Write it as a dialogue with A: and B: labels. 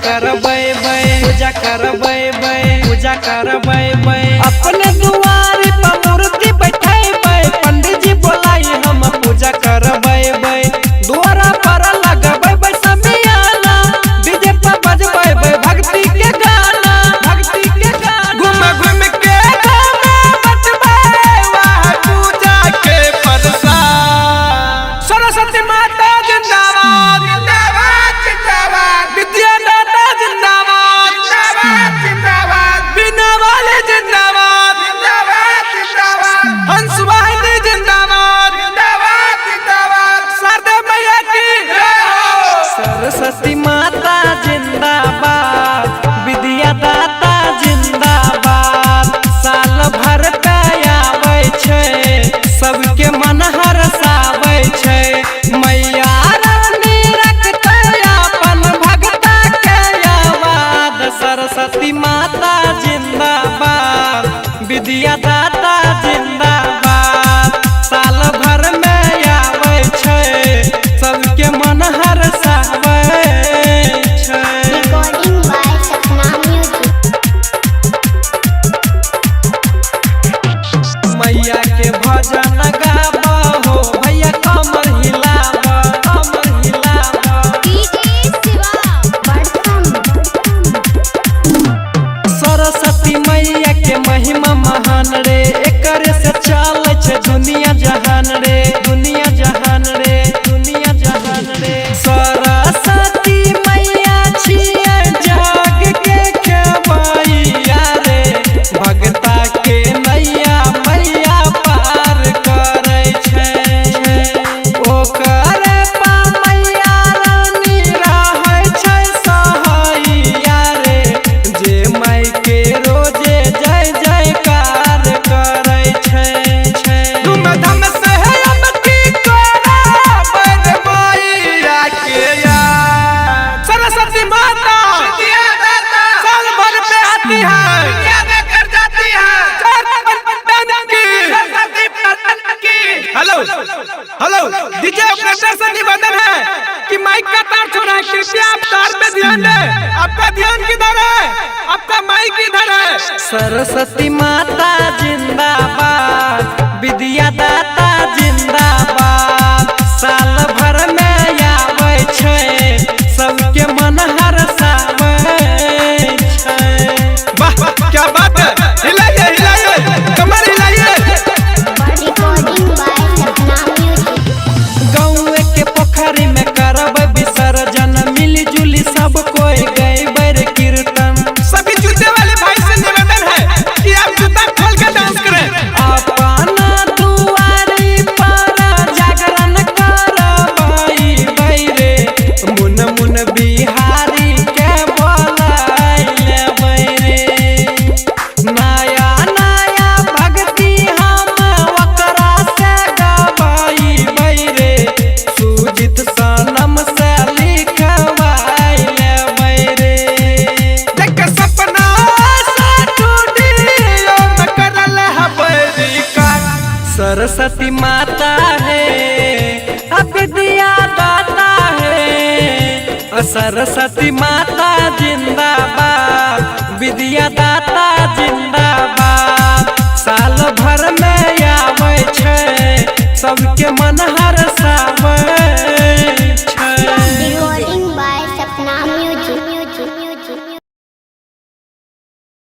A: करबै पूजा करबै पूजा करबै अपने दुआर पर मूर्ति बैठेबै पंडित जी बोलाई हम पूजा करबै दुआरा पर लगबै समियाना डीजे पर बजबै भक्ति के गाना घूम घूम के बजबै वाह पूजा के प्रसाद। सरस्वती माता जिंदाबाद जिंदाबाद जिंदाबाद, विद्यादाता जिंदाबाद जिंदाबाद जिंदाबाद, बिना वाले जिंदाबाद जिंदाबाद जिंदाबाद, हंस वाहिनी जिंदाबाद जिंदाबाद जिंदाबाद, शारदा मैया की जय हो। सरस्वती माता जिंदाबाद, विद्यादाता जिंदाबाद, साल भर पे आबै छै सबके मन हरसाबै छै। मैया रानी रखते अपन भगता के आवाज। सरस्वती माता जिंदाबाद, विद्यादाता जिंदाबाद, साल भर में आबै छै सबके मन हरसाबै छै।
B: Recording by Sapna Music.
A: मैया के भजन गाबा हो भैया कमर हिलाबा
B: DJ Shiva, Badham.
A: सरस्वती मैया के महिमा महान रे, एकरे से चले छै दुनिया जहान रे, दुनिया जहान रे, दुनिया जहान रे। सरस्वती मैया छियै जग के खेवैया रे, भगता के नैया मैया पार करै छै। ओकरे पा मैया रानी रहै छै सहैया रे, जे माई के रोजे जय जयकार करै छै। धूमधाम से अबकी करबै मैया के याद। सरस्वती माता साल भर पे आती है, हेलो हेलो डीजे ऑपरेटर से निवेदन है कि माइक का तार छोड़ा है, कृपया आप तार पे ध्यान दें। आपका ध्यान किधर है? आपका माइक किधर है? सरस्वती माता जिंदाबाद, विद्यादाता जिंदाबाद, साल भर में आबै छै सबके मन हरसाबै छै। वाह क्या बात है, हिलाइए हिलाइए कमर हिलाइए।
B: Recording by Sapna Music.
A: गाँव के पोखरी में करबै विसर्जन, मिली जुली सब कोई गैबै रे कीर्तन। सभी जूते वाले भाई से निवेदन है कि आप जूता खोल के डांस करें। अपना दुआरी पर जागरण करबै रे, मुन मुन बिहारी के बोलाई लेबै रे। नया नया भक्ति हम ओकरा से गबै रे, सुजित सनम से लिखवाई लेबै रे। देख सपना से टूटियो न करल हबै रिकार्ड। सरस्वती माता है विद्यादाता है, सरस्वती माता जिंदाबाद, विद्यादाता जिंदाबाद, साल भर में आबै छै सबके मन हरसाबै